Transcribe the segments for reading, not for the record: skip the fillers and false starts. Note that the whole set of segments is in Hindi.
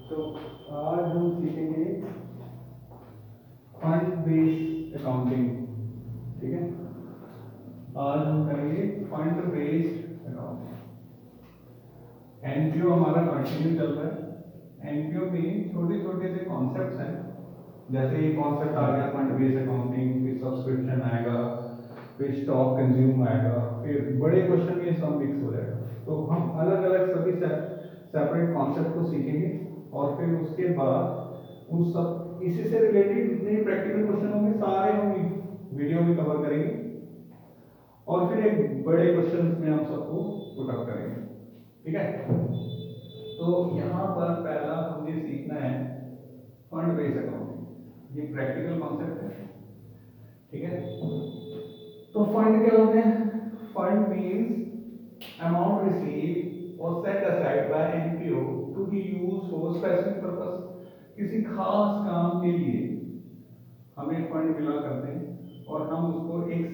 तो आज हम सीखेंगे फंड बेस्ड अकाउंटिंग। ठीक है, आज हम करेंगे फंड बेस्ड अकाउंटिंग। एनपीओ हमारा कंटिन्यू चल रहा है। एनपीओ में छोटे छोटे से कॉन्सेप्ट्स हैं, जैसे ये कॉन्सेप्ट आ गया फंड बेस्ड अकाउंटिंग, फिर सब्सक्रिप्शन आएगा, फिर स्टॉक कंज्यूम आएगा, फिर बड़े क्वेश्चन में सब मिक्स हो जाएगा। तो हम अलग अलग सभी सेपरेट कॉन्सेप्ट को सीखेंगे और फिर उसके बाद उन सब इसी से रिलेटेड जितने प्रैक्टिकल क्वेश्चन होंगे सारे हम वीडियो में कवर करेंगे और फिर एक बड़े क्वेश्चन में हम सबको पुट अप करेंगे। ठीक है, तो यहाँ पर पहला हमें सीखना है फंड बेस्ड अकाउंटिंग। ये प्रैक्टिकल कॉन्सेप्ट है। ठीक है, तो फंड क्या होते हैं? फंड मींस अमाउंट रिसीव और set aside by NPO to be used for specific purpose. किसी खास काम के लिए हमें फंड मिला करते हैं और हम उसको एक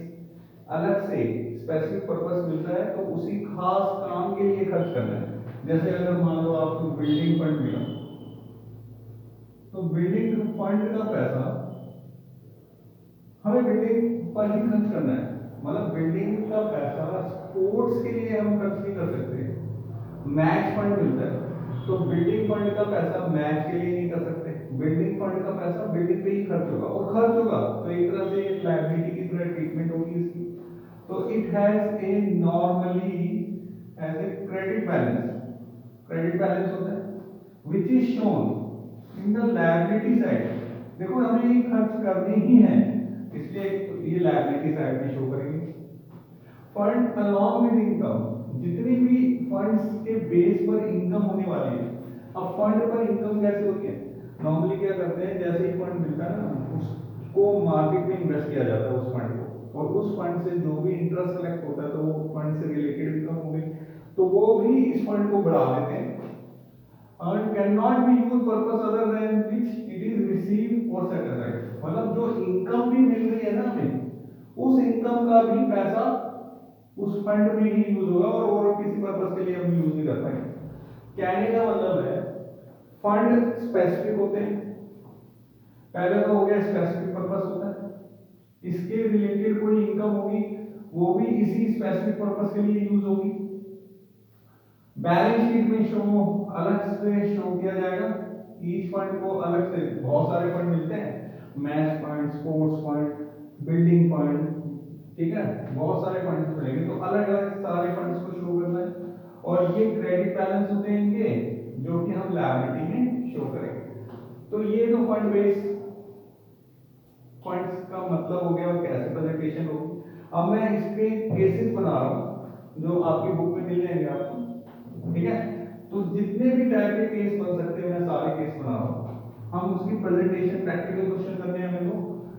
अलग से स्पेसिफिक पर्पस मिलता है तो उसी खास काम के लिए खर्च करना है। जैसे अगर मान लो आपको बिल्डिंग फंड मिला, तो बिल्डिंग फंड का पैसा हमें बिल्डिंग पर ही खर्च करना है। मतलब बिल्डिंग का पैसा स्पोर्ट्स के लिए हम खर्च नहीं कर सकते। मैच फंड मिलता है तो बिल्डिंग फंड का पैसा मैच के लिए नहीं कर सकते। बिल्डिंग फंड का पैसा बिल्डिंग पे ही खर्च होगा और खर्च होगा तो एक तरह से लायबिलिटी की तरह ट्रीटमेंट होगी इसकी। तो it has a normally as a credit balance. Credit balance होता है which is shown in the liability side. देखो हमें ये खर्च करनी ही है इसलिए ये लायबिलिटी साइड में शो करेंगे। फंड अलॉन्ग विद इनकम, जितनी भी फंड्स के बेस पर इनकम होने वाली है। अब फंड पर इनकम कैसे होती है? नॉर्मली क्या करते हैं, जैसे ही फंड मिलता है ना उसको मार्केट में इन्वेस्ट किया जाता है उस फंड को, और उस फंड से जो भी इंटरेस्ट कलेक्ट होता है तो वो फंड से रिलेटेड इनकम हो गई, तो वो भी इस फंड को बढ़ा देते हैं। and cannot be used purpose other than which it is received or set aside। मतलब जो इनकम भी मिल रही है ना हमें, उस इनकम का भी पैसा उस फंड में ही यूज होगा और किसी पर्पस के लिए हम यूज नहीं कर पाएंगे। कहने का मतलब है फंड स्पेसिफिक होते हैं। पहले तो हो गया स्पेसिफिक पर्पस होता है, इसके रिलेटेड कोई इनकम होगी वो भी इसी स्पेसिफिक पर्पस के लिए यूज होगी। बैलेंस शीट में शो अलग से शो किया जाएगा। ईच फंड को अलग से बहुत सारे फंड मिलते हैं, match fund, sports fund, building fund, ठीक है, बहुत सारे फंड्स मिलेंगे तो अलग अलग सारे फंड्स को शो करना है। और ये क्रेडिट बैलेंस होते हैं इनके, जो कि हम लायबिलिटी में शो करेंगे। तो ये तो फंड बेस्ड फंड्स का मतलब हो गया और कैसे प्रेजेंटेशन होगी। अब मैं इसके केसेस बना रहा हूं जो आपकी बुक में मिल जाएंगे आपको। ठीक है, तो जितने भी टाइप के केस बन सकते हैं मैं सारे केस बना रहा हूं। हम उसकी प्रेजेंटेशन प्रैक्टिकल क्वेश्चन करने हैं हमें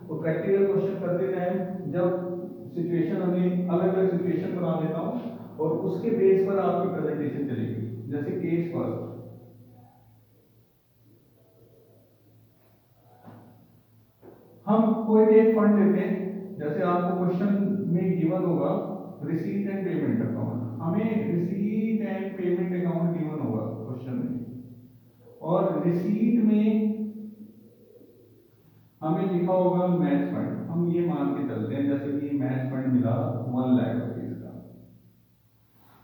तो प्रैक्टिकल क्वेश्चन करते टाइम जब सिचुएशन हमें अलग अलग सिचुएशन बना लेता हूं और उसके बेस पर आपकी प्रेजेंटेशन चलेगी। जैसे केस फर्स्ट, हम कोई भी एक फंड लेते हैं, जैसे आपको क्वेश्चन में गिवन होगा रिसीट एंड पेमेंट अकाउंट, हमें receipt and payment account given होगा क्वेश्चन में, और रिसीट में हमें लिखा होगा मैच फंड। हम ये मान के चलते हैं जैसे कि मैच फंड मिला 1 लाख रुपीज का।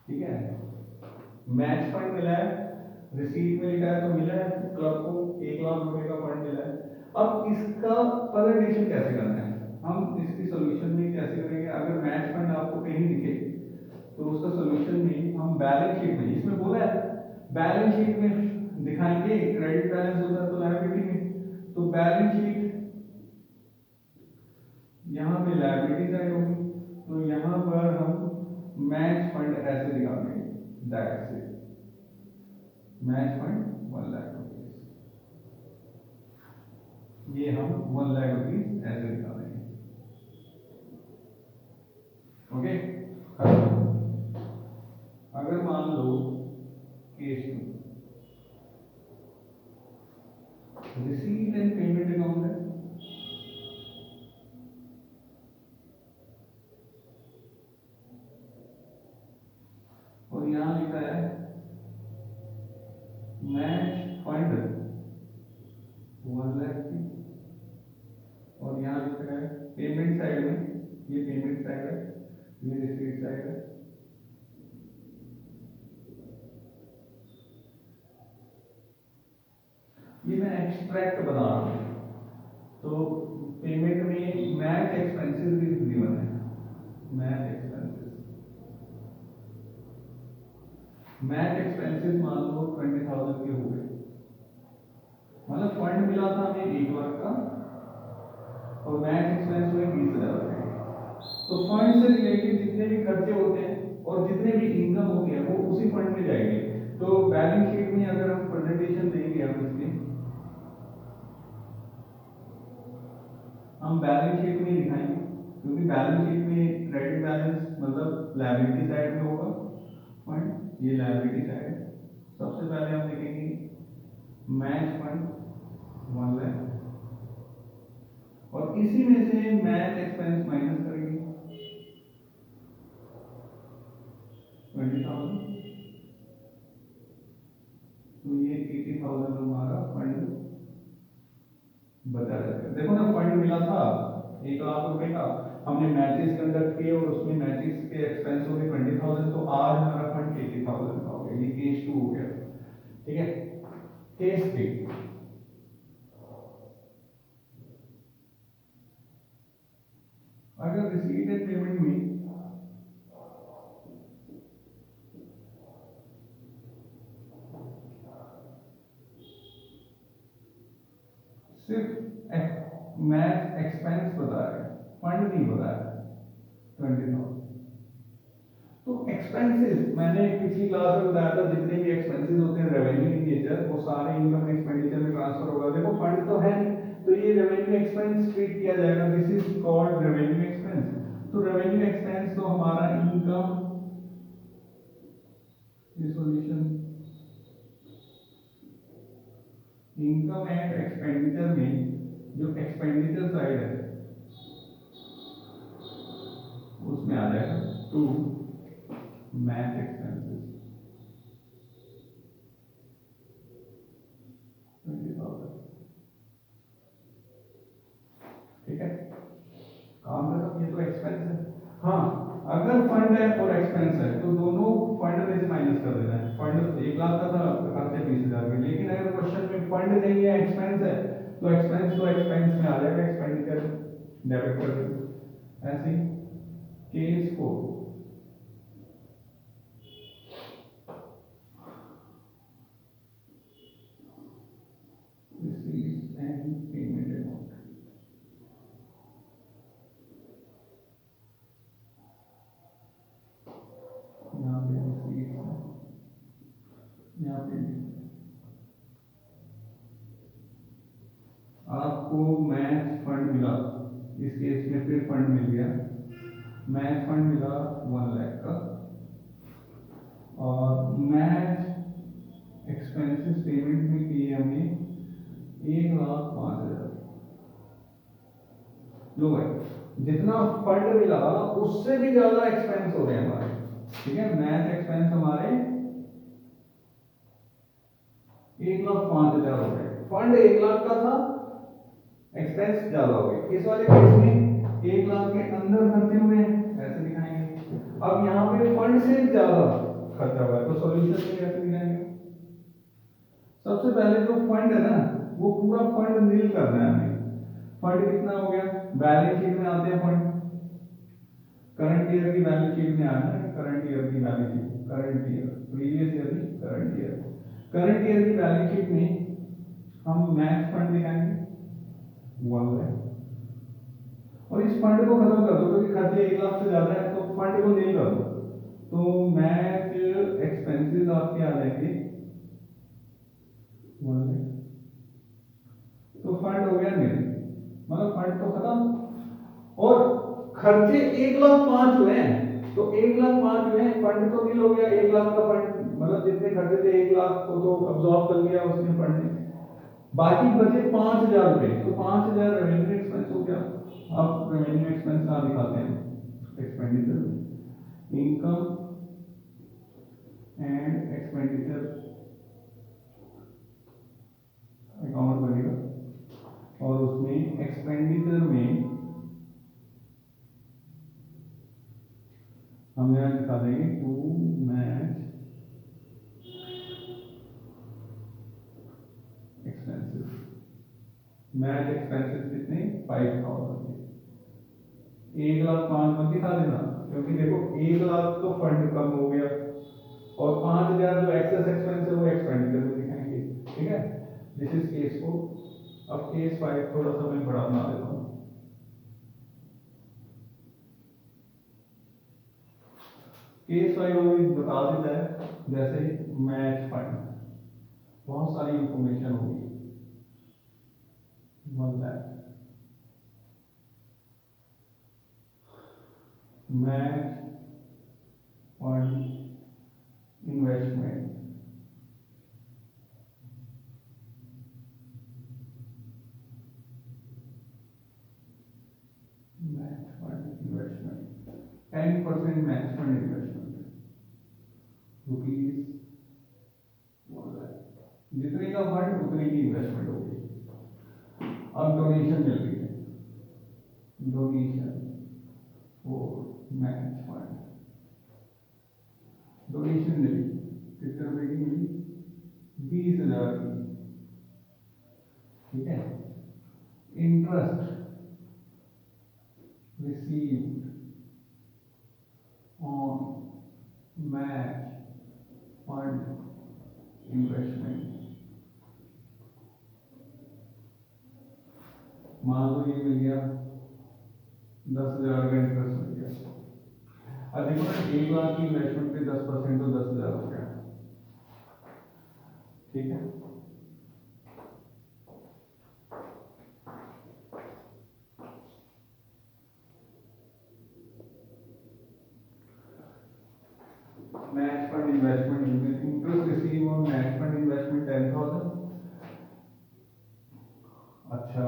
ठीक है, मैच फंड मिला है, रिसीट में लिखा है तो मिला है क्लब को 1 लाख रुपए का फंड मिला है। अब इसका प्रेजेंटेशन कैसे करना है, हम इसकी सॉल्यूशन में कैसे करेंगे? अगर मैच फंड आपको कहीं दिखे तो उसका सॉल्यूशन में हम बैलेंस शीट में, इसमें बोला है बैलेंस शीट में दिखाएंगे, क्रेडिट बैलेंस होता है तो लायबिलिटी में, तो बैलेंस शीट यहाँ पे लायबिलिटी साइड होगी तो यहाँ पर हम मैच फंड ऐसे दिखा देंगे, दैट से मैच फंड 1 लाख रुपीज, ये हम 1 लाख रुपीज ऐसे दिखा देंगे। ओके, अगर मान लो case receipt and payment account है, और यहां लिखा है मैच फंड ये मैं एक्सट्रैक्ट बना रहा हूँ। तो पेमेंट में मैच एक्सपेंसेस भी गिवन है, मैच एक्सपेंसेस, मैच एक्सपेंसेस मान लो 20,000 के हो गए, मतलब फंड मिला था हमें 1 लाख का और मैच एक्सपेंस हुए 20,000 के। तो फंड से रिलेटेड जितने भी खर्चे होते हैं और जितने भी इनकम होती है वो उसी फंड में जाएंगे। तो बैलेंस शीट में अगर हम प्रेजेंटेशन देंगे हम बैलेंस शीट में दिखाएंगे, क्योंकि बैलेंस शीट में क्रेडिट बैलेंस मतलब लायबिलिटी साइड में होगा फंड, ये लायबिलिटी साइड है। सबसे पहले हम देखेंगे मैच फंड 1 लाख और इसी में से मैच एक्सपेंस माइनस करेंगे 20,000, तो ये 80,000 हमारा फंड बचा जाएगा। देखो ना फंड मिला था 1 लाख रुपए का, हमने मैचेस कंडक्ट किए और उसमें मैचेस के एक्सपेंस हो गए 20,000, तो आज हमारा फंड 80,000 का हो गया। ये केस 2 हो गया, ठीक है। केस 3, अगर रिसीट एंड पेमेंट में सिर्फ मैच एक्सपेंस बता रहे हैं, फंड नहीं बता रहे 20,000, तो एक्सपेंसेस मैंने पिछली क्लास में बताया था जितने भी एक्सपेंसेस होते हैं रेवेन्यू इन नेचर वो सारे इनकम एक्सपेंडिचर में ट्रांसफर होगा। देखो फंड तो है नहीं, तो ये रेवेन्यू एक्सपेंस ट्रीट किया जाएगा, this is called revenue expense. तो रेवेन्यू एक्सपेंस तो हमारा इनकम, ये सॉल्यूशन इनकम एंड एक्सपेंडिचर में जो एक्सपेंडिचर साइड है उसमें आ जाएगा टू मैच एक्सपेंसेस 20,000, ठीक है। काम खत्म, ये तो एक्सपेंस है। हाँ, अगर फंड है और एक्सपेंस है तो दोनों फंड में से माइनस कर देना है। फंड 1 लाख का था, खर्चे 20,000 के, लेकिन अगर क्वेश्चन में फंड नहीं है एक्सपेंस है तो एक्सपेंस में आ जाएगा, एक्सपेंडिचर डेबिट कर देंगे। ऐसे केस को receipts and payment amount, यहाँ पे receipts है, यहाँ पे आपको मैच फंड मिला, इस केस में फिर फंड मिल गया, मैच फंड मिला 1 लाख का और मैच एक्सपेंसेस पेमेंट में किए हमने 1,05,000। लो भाई, जितना फंड मिला उससे भी ज्यादा एक्सपेंस हो रहे हैं हमारे, ठीक है। मैच एक्सपेंस हमारे 1,05,000 हो गए, फंड 1 लाख का था, एक्सपेंस ज्यादा हो गए। इस वाले केस में 1 लाख के अंदर खर्चे हुए हैं, ऐसे दिखाएंगे। अब यहाँ पे फंड से ज्यादा खर्चा हुआ है तो सॉल्यूशन में कैसे दिखाएंगे? सबसे पहले जो फंड है ना वो पूरा फंड नील करना है हमें। फंड कितना हो गया, बैलेंस शीट में आते हैं फंड, करंट ईयर की बैलेंस शीट में आना है, करंट ईयर की balance sheet, current year, previous year की करंट ईयर, करंट ईयर की बैलेंस शीट में हम मैच फंड दिखाएंगे 1 लाख और इस फंड को खत्म कर दो क्योंकि खर्चे 1 लाख से ज्यादा है, तो फंड को नील कर दो, तो मैच एक्सपेंसेस आपके आ जाएंगे 1 लाख, तो फंड हो गया नील, मतलब फंड तो खत्म और खर्चे 1,05,000 हुए हैं, तो 1,05,000 हुए हैं, फंड तो नील हो गया। 1 लाख का फंड मतलब जितने खर्चे थे 1 लाख को तो अब्सॉर्ब कर लिया उसने फंड ने, बाकी बचे 5,000 रुपए, तो 5,000 रेवेन्यू एक्सपेंस हो गया। अब रेवेन्यू एक्सपेंस कहाँ दिखाते हैं, expenditure, income and expenditure account बनेगा और उसमें एक्सपेंडिचर में हम यहाँ दिखा देंगे to match expenses, match expenses कितने 5000 के 1,05,000 मत दिखा देना, क्योंकि देखो 1,00,000 तो फंड कम हो गया और 5,000 जो एक्सेस एक्सपेंस है वो एक्सपेंडिचर में दिखाएंगे। ठीक है, दिस इज केस 4। अब केस 5 थोड़ा सा मैं बड़ा बना देता हूँ। केस 5 अभी बता देता है, जैसे मैच फंड, बहुत सारी इंफॉर्मेशन होगी। 1,00,000 match fund investment, match fund investment 10% match fund investment rupees 1,00,000, जितने का फंड उतने की इन्वेस्टमेंट होगी। अब डोनेशन मिल रही है, donation for match fund, donation मिली कितने रुपए की मिली 20,000 की। ठीक है, interest received on match fund investment, मान लो ये मिल गया 10,000 का इंटरेस्ट मिल गया। अब देखो ना 1,00,000 की इन्वेस्टमेंट पे 10% तो 10,000 हो गया। ठीक है, match fund investment, interest receive on match fund investment 10,000। अच्छा,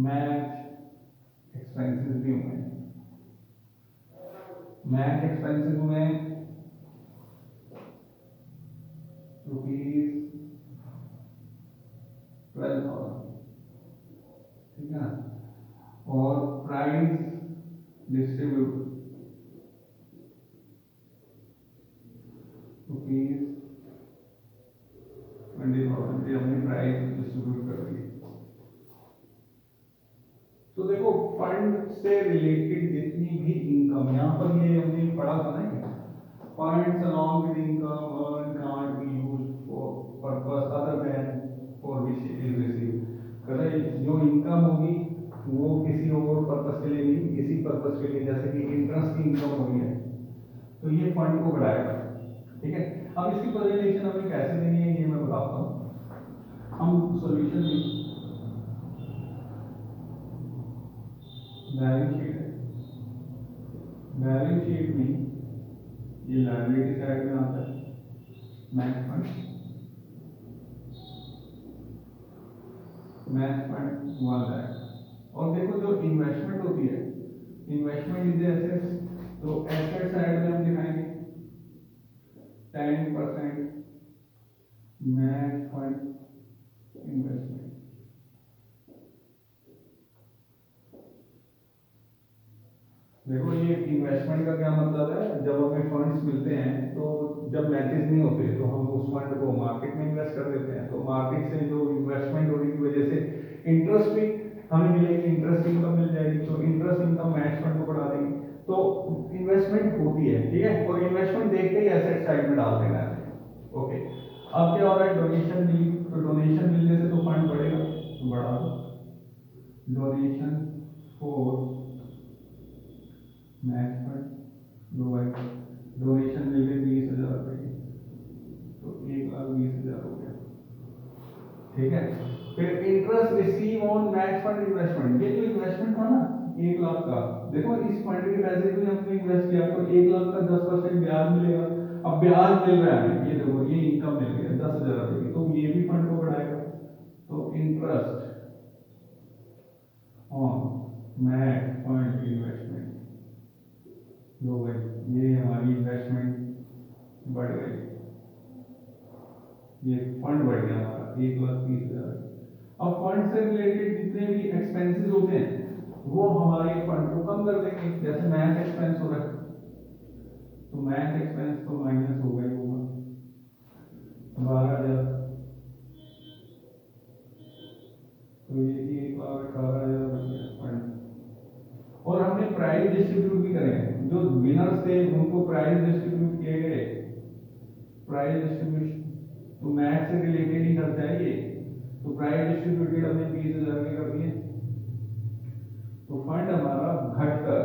मैच एक्सपेंसेस भी हुए, मैच एक्सपेंसेस में रुपीज 12,000। ठीक है, और प्राइस डिस्ट्रीब्यूट रुपीज 20,000 की हमने प्राइस डिस्ट्रीब्यूट कर दी। तो देखो फंड से रिलेटेड जितनी भी इनकम, यहाँ पर ये हमने पढ़ा था ना, funds along with income earned can't be used for purpose other than for which it is received। कहता है जो इनकम होगी वो किसी और पर्पस के लिए नहीं, इसी पर्पस के लिए, जैसे कि इंटरेस्ट की इनकम हो रही है तो ये फंड को बढ़ाएगा। ठीक है, अब इसकी प्रेजेंटेशन हमें कैसे देनी है ये मैं बताता हूँ। हम सॉल्यूशन में बैलेंस शीट है, बैलेंस शीट में ये लायबिलिटी साइड में आता है मैच फंड, मैच फंड 1,00,000। और देखो जो इन्वेस्टमेंट होती है, इन्वेस्टमेंट इज एसेट्स, तो एसेट साइड में हम दिखाएंगे 10% मैच फंड इन्वेस्टमेंट। देखो ये इन्वेस्टमेंट का क्या मतलब है, जब हमें फंड्स मिलते हैं तो जब मैचेस नहीं होते तो हम उस फंड को मार्केट में इन्वेस्ट कर देते हैं, तो मार्केट से जो इन्वेस्टमेंट होने की वजह से इंटरेस्ट भी हमें मिलेगी, इंटरेस्ट इनकम मिल जाएगी, तो इंटरेस्ट इनकम मैच फंड को बढ़ा देगी, तो इन्वेस्टमेंट होती है। ठीक है, और इन्वेस्टमेंट देख के ही एसेट साइड में डाल देना है। ओके, अब क्या हो रहा है, डोनेशन मिली, तो डोनेशन मिलने से तो फंड बढ़ेगा, तो बढ़ा दो डोनेशन फॉर मैच फंड दो भाई, डोनेशन मिल गई 20,000 रुपए की, तो 1,20,000 हो गया। ठीक है, फिर interest receive on match fund investment, ये जो इन्वेस्टमेंट था ना 1,00,000 का, देखो इस फंड के पैसे को हमने इन्वेस्ट किया तो 1,00,000 का 10% ब्याज मिलेगा। अब ब्याज मिल रहा है, ये देखो ये इनकम मिल गया 10,000 रुपए की, तो ये भी फंड को बढ़ाएगा। तो interest on match fund investment, लो भाई ये हमारी इन्वेस्टमेंट बढ़ गई, ये फंड बढ़ गया हमारा 1,30,000। अब फंड से रिलेटेड जितने भी एक्सपेंसेस होते हैं वो हमारे फंड को कम कर देंगे, जैसे मैथ एक्सपेंस हो रहा है तो मैथ एक्सपेंस तो माइनस हो गई होगा 12,000। जो विनर्स थे उनको प्राइज डिस्ट्रीब्यूट किए गए, प्राइज डिस्ट्रीब्यूशन तो मैच से रिलेटेड ही खर्चा है ये, तो प्राइज डिस्ट्रीब्यूटेड हमने 20,000 के कर दिए, तो फंड हमारा घटकर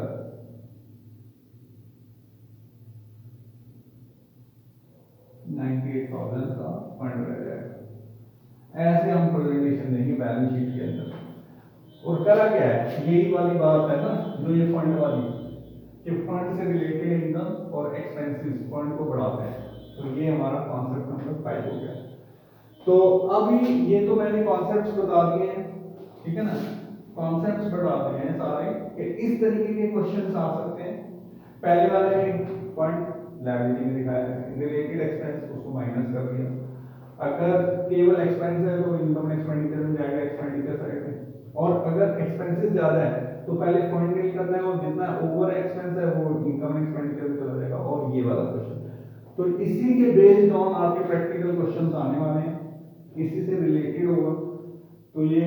98,000 का फंड रह जाएगा। ऐसे हम प्रेजेंटेशन देंगे बैलेंस शीट के अंदर। और करा क्या है, यही वाली बात है ना जो ये फंड वाली, कि फंड से रिलेटेड इनकम और एक्सपेंसेस फंड को बढ़ाते हैं। तो ये हमारा कॉन्सेप्ट नंबर 5 हो गया। तो अभी ये तो मैंने कॉन्सेप्ट्स बता दिए हैं, ठीक है ना, कॉन्सेप्ट्स बता दिए हैं सारे कि इस तरीके के क्वेश्चंस आ सकते हैं। पहले वाले में फंड लायबिलिटी में दिखाया है, रिलेटेड एक्सपेंस उसको माइनस कर दिया, अगर केवल एक्सपेंस है तो इनकम एक्सपेंडिचर में जाएगा एक्सपेंडिचर साइड में, और अगर एक्सपेंसेस ज्यादा है तो पहले फंड नील करना है और जितना ओवर एक्सपेंस है वो इनकम एक्सपेंडिचर में चला जाएगा। और ये वाला क्वेश्चन, तो इसी के बेस्ड ऑन आपके प्रैक्टिकल क्वेश्चंस आने वाले हैं, इसी से रिलेटेड होगा। तो ये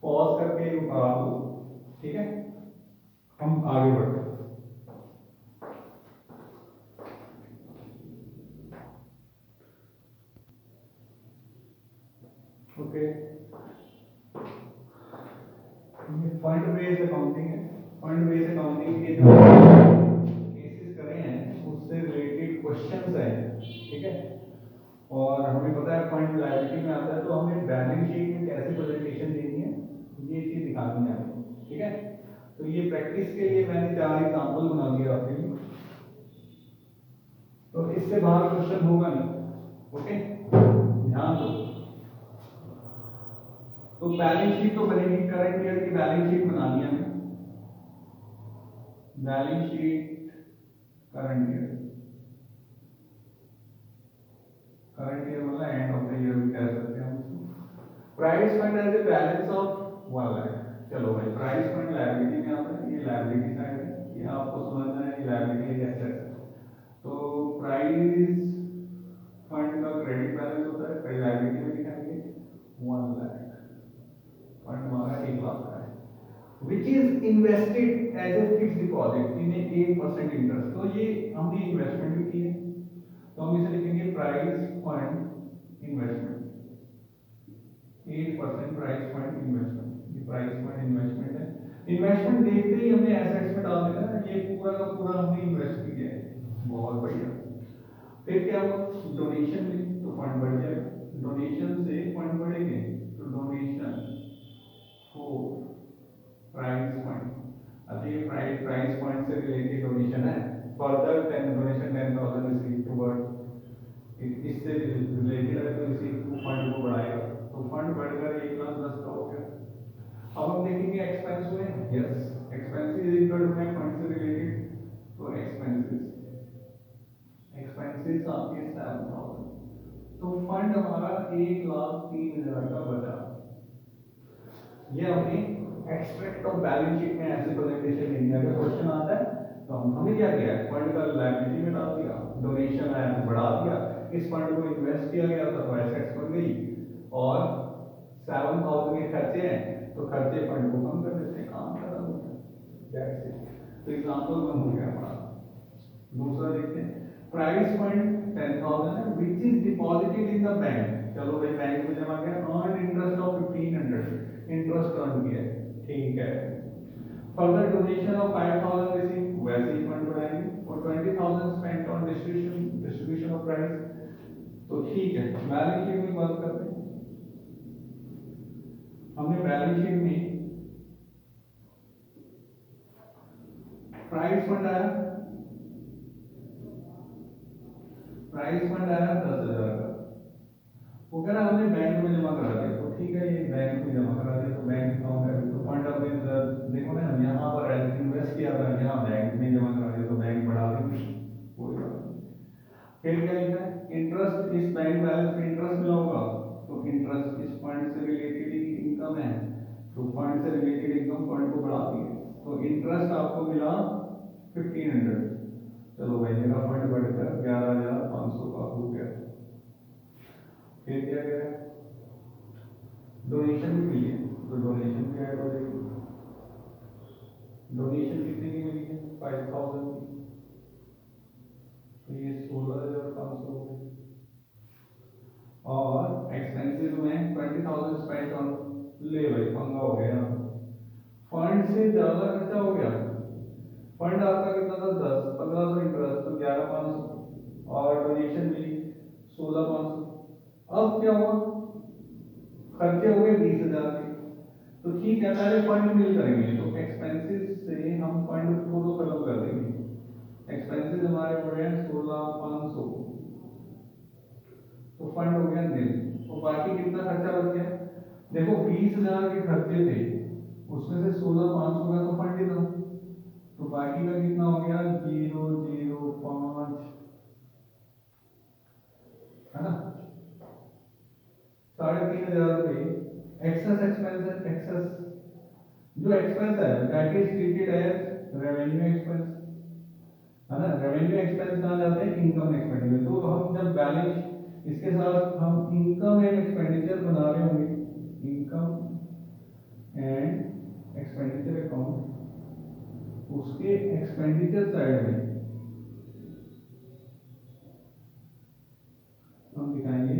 पॉज करके उतार दो, ठीक है, हम आगे बढ़ते हैं। ओके, ये फंड बेस्ड अकाउंटिंग है। फंड बेस्ड अकाउंटिंग के जो केसेस करे हैं उससे रिलेटेड क्वेश्चंस हैं, ठीक है। और हमें पता है फंड लायबिलिटी में आता है, तो हमें बैलेंस शीट में कैसे प्रेजेंटेशन देनी है ये चीज दिखानी है, ठीक है। तो ये प्रैक्टिस के लिए मैंने 4 एग्जांपल बना दिया आपके लिए, तो इससे बाहर क्वेश्चन होगा नहीं, ओके, ध्यान दो। तो बैलेंस शीट तो बनेगी, करंट ईयर की बैलेंस शीट बनानी है हमें, balance sheet current year, current year मतलब एंड ऑफ द ईयर भी कह सकते हैं हम। Prize fund as a balance of 1 lakh. चलो भाई, प्राइस फंड लायबिलिटी में आता है, ये लायबिलिटी साइड है, ये आपको समझना है, ये लायबिलिटी है एसेट है। तो प्राइस फंड का क्रेडिट बैलेंस होता है, क्रेडिट लायबिलिटी में दिखाएंगे 1 लाख, फंड हमारा 1 लाख का है, which is invested as a fix deposit in 8% interest. तो ये हमने इन्वेस्टमेंट भी की है, तो हम इसे लिखेंगे price fund investment, 8% price fund investment. ये प्राइस फंड इन्वेस्टमेंट है, इन्वेस्टमेंट देखते ही हमने एसेट्स में डाल देना है, ये पूरा का पूरा हमने इन्वेस्ट किया है, बहुत बढ़िया। फिर क्या हुआ, डोनेशन में तो फंड बढ़ जाएगा, डोनेशन से फंड बढ़ेंगे, तो डोनेशन फॉर प्राइस फंड। अब ये प्राइस फंड से रिलेटेड डोनेशन है, फर्दर 10 डोनेशन 10,000 रिसीव टुवर्ड, इससे रिलेटेड है तो इसी फंड को बढ़ाएगा, तो फंड बढ़कर 1,10,000 का हो गया। अब हम देखेंगे एक्सपेंस हुए, यस, एक्सपेंसेस इनकर्ड हुए फंड से रिलेटेड, तो एक्सपेंसेस आपके 7,000, तो फंड हमारा 1,03,000 का बचा। ये हमने एक्सट्रैक्ट ऑफ बैलेंस शीट में ऐसे प्रेजेंटेशन देनी है, अगर क्वेश्चन आता है तो हमने क्या किया है, फंड का लायबिलिटी में डाल दिया, डोनेशन आया तो बढ़ा दिया, इस फंड को इन्वेस्ट किया गया था तो एसेट्स बन गई, और 7,000 के खर्चे हैं तो खर्चे फंड को कम कर देते हैं, काम खत्म हो गया। तो एग्जांपल कम हो गया हमारा। दूसरा देखते हैं, प्राइस फंड 10,000 है, which is deposited in the bank. चलो भाई, बैंक में जमा किया, earn interest of 1,500, interest earn किया, ठीक है। फर्दर डोनेशन ऑफ 5,000 रिसीव, वैसे ही फंड बढ़ाएंगे, और 20,000 spent on distribution of price, तो ठीक है। बैलेंस शीट में बात करते हैं, हमने बैलेंस शीट में प्राइस फंड आया, प्राइस फंड आया 10,000 का, वो कह रहा हमने बैंक में जमा करा दिया, तो ठीक है, ये बैंक में जमा करा दिया तो बैंक अकाउंट है, तो फंड अपने देखो ना, यहाँ पर इन्वेस्ट किया था, यहाँ बैंक में जमा करा दिया तो बैंक बढ़ा देंगे, कोई बात नहीं। फिर क्या लिखा है, इंटरेस्ट इस बैंक बैलेंस में इंटरेस्ट मिला होगा, तो इंटरेस्ट इस फंड से रिलेटेड इनकम है, तो फंड से रिलेटेड इनकम फंड को बढ़ाती है, तो इंटरेस्ट आपको मिला 1,500, चलो भाई मेरा फंड बढ़कर 11,500 का हो गया। फिर क्या करें, डोनेशन भी मिली है, तो डोनेशन भी ऐड हो जाएगी, डोनेशन कितने की was spent on, ले भाई पंगा हो गया, फंड से ज्यादा खर्चा हो गया। फंड आपका कितना था 10, 1500 इंटरेस्ट तो 11,500 और डोनेशन मिली 16,500। अब क्या हुआ, खर्चे हो गए 20,000 के। तो ठीक है, पहले फंड मिल करेंगे, तो एक्सपेंसेस से हम फंड को तो खत्म कर देंगे। एक्सपेंसेस हमारे बढ़े हैं 16,500, तो फंड हो गया नील। तो बाकी कितना खर्चा बच गया, देखो 20,000 के खर्चे थे, उसमें से 16,500 का तो फंड ही था, तो बाकी का कितना हो गया 005, है ना, 3,500 रुपये एक्सेस एक्सपेंस। एक्सेस जो एक्सपेंस है that is treated as revenue expense, है ना। रेवेन्यू एक्सपेंस कहाँ जाते हैं, इनकम एक्सपेंडिचर। तो हम जब बैलेंस इसके साथ हम इनकम एंड एक्सपेंडिचर बना रहे होंगे, इनकम एंड एक्सपेंडिचर अकाउंट, उसके एक्सपेंडिचर साइड में हम दिखाएंगे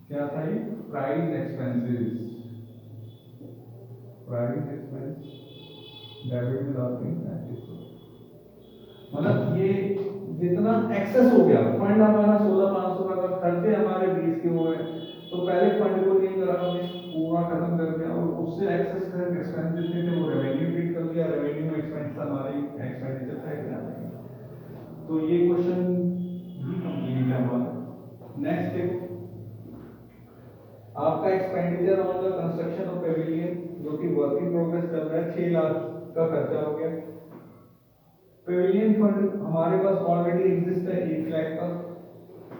क्या था, ये price expenses, price expense debit में डालते हैं, मतलब ये जितना एक्सेस हो गया, फंड हमारा 16,500 का, खर्चे हमारे 20 के हो गए, तो पहले फंड को नहीं करा हमने, पूरा खत्म कर दिया, और उससे एक्सेस कर एक्सपेंस जितने थे वो रेवेन्यू ट्रीट कर दिया, रेवेन्यू एक्सपेंस हमारी एक्सपेंडिचर साइड में आ जाएगा। तो ये क्वेश्चन भी कंप्लीट है हमारा। नेक्स्ट देखो, आपका expenditure on the construction of Pavilion, जो कि वर्क इन प्रोग्रेस चल रहा है, 6 लाख का खर्चा हो गया। पेविलियन फंड हमारे पास ऑलरेडी एग्जिस्ट है 1 लाख का,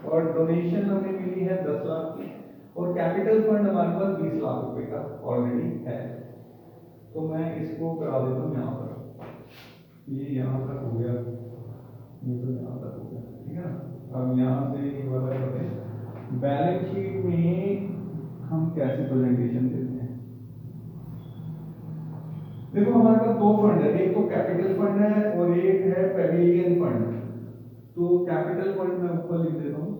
और डोनेशन हमें मिली है 10 लाख की, और कैपिटल फंड हमारे पास 20 लाख रुपए का ऑलरेडी है। तो मैं इसको करा देता हूँ यहाँ पर, ये यहाँ तक हो गया, ये तो यहाँ तक हो गया, ठीक है ना। अब यहाँ से ये वाला करते हैं, बैलेंस शीट में हम कैसे प्रेजेंटेशन देते हैं। देखो हमारे पास 2 फंड है, एक तो कैपिटल फंड है और एक है पेविलियन फंड। तो कैपिटल फंड मैं ऊपर लिख देता हूँ,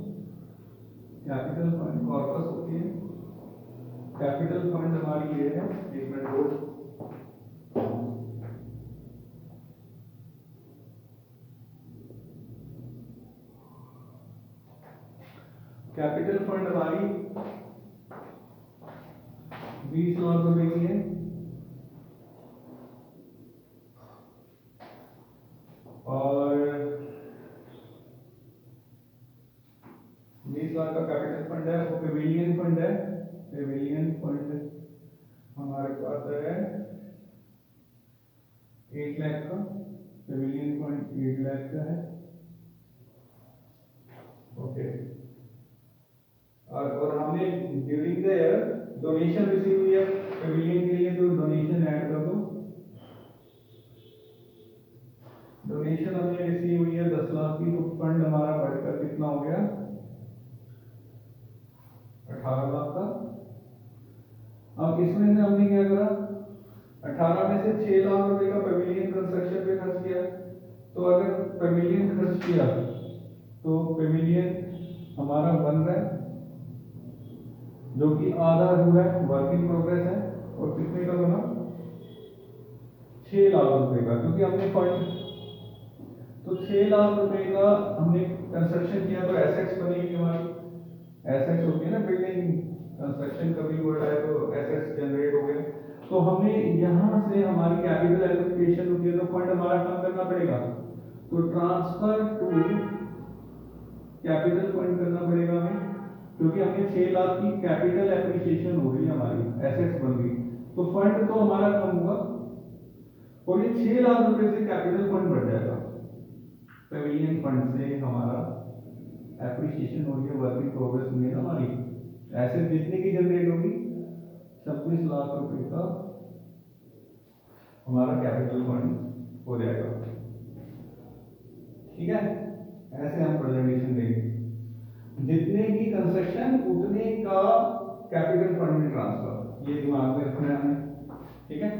कैपिटल फंड कॉर्पस होती है, कैपिटल फंड हमारी ये है, 1 मिनट रोज, कैपिटल फंड हमारी 20 लाख रुपए की है, और 20 लाख का कैपिटल फंड है। वो पेविलियन फंड है, पेविलियन फंड हमारे पास है 8 लाख का, पेविलियन फंड 8 लाख का है, ओके। और हमने during the year donation receive किया पेविलियन के लिए, तो डोनेशन ऐड कर दो। डोनेशन हमने रिसीव हुई है 10 लाख की, तो फंड हमारा बढ़कर कितना हो गया 18 लाख का। अब इसमें से हमने क्या करा, 18 में से 6 लाख रुपए का पेविलियन कंस्ट्रक्शन पे खर्च किया। तो अगर पेविलियन खर्च किया तो पेविलियन हमारा बन रहा है, जो कि आधा अधूरा है, वर्क इन प्रोग्रेस है, और कितने का बना 6 लाख रुपए का, क्योंकि हमने फंड, तो 6 लाख रुपए का हमने कंस्ट्रक्शन किया, तो एसेट्स बनेगी हमारी, एसेट्स होती है ना, बिल्डिंग कंस्ट्रक्शन कभी हो रहा है तो एसेट्स जनरेट हो गए। तो हमने यहाँ से हमारी कैपिटल एलोकेशन होती है, तो फंड हमारा कम करना पड़ेगा, तो ट्रांसफर टू कैपिटल फंड करना पड़ेगा हमें, क्योंकि हमने 6 लाख की कैपिटल एप्रिसिएशन हो रही है हमारी, एसेट्स बन गई, तो फंड तो हमारा कम होगा, और ये 6 लाख रुपए से कैपिटल फंड बढ़ जाएगा। पेविलियन फंड से हमारा एप्रिसिएशन हो रही है, वर्क इन प्रोग्रेस में हमारी एसेट जितने की जनरेट होगी 26 लाख रुपए का हमारा कैपिटल फंड हो जाएगा, ठीक है। ऐसे हम प्रेजेंटेशन देंगे, जितने की कंस्ट्रक्शन उतने का कैपिटल फंड में ट्रांसफर, ये दिमाग में रखना है हमें, ठीक है।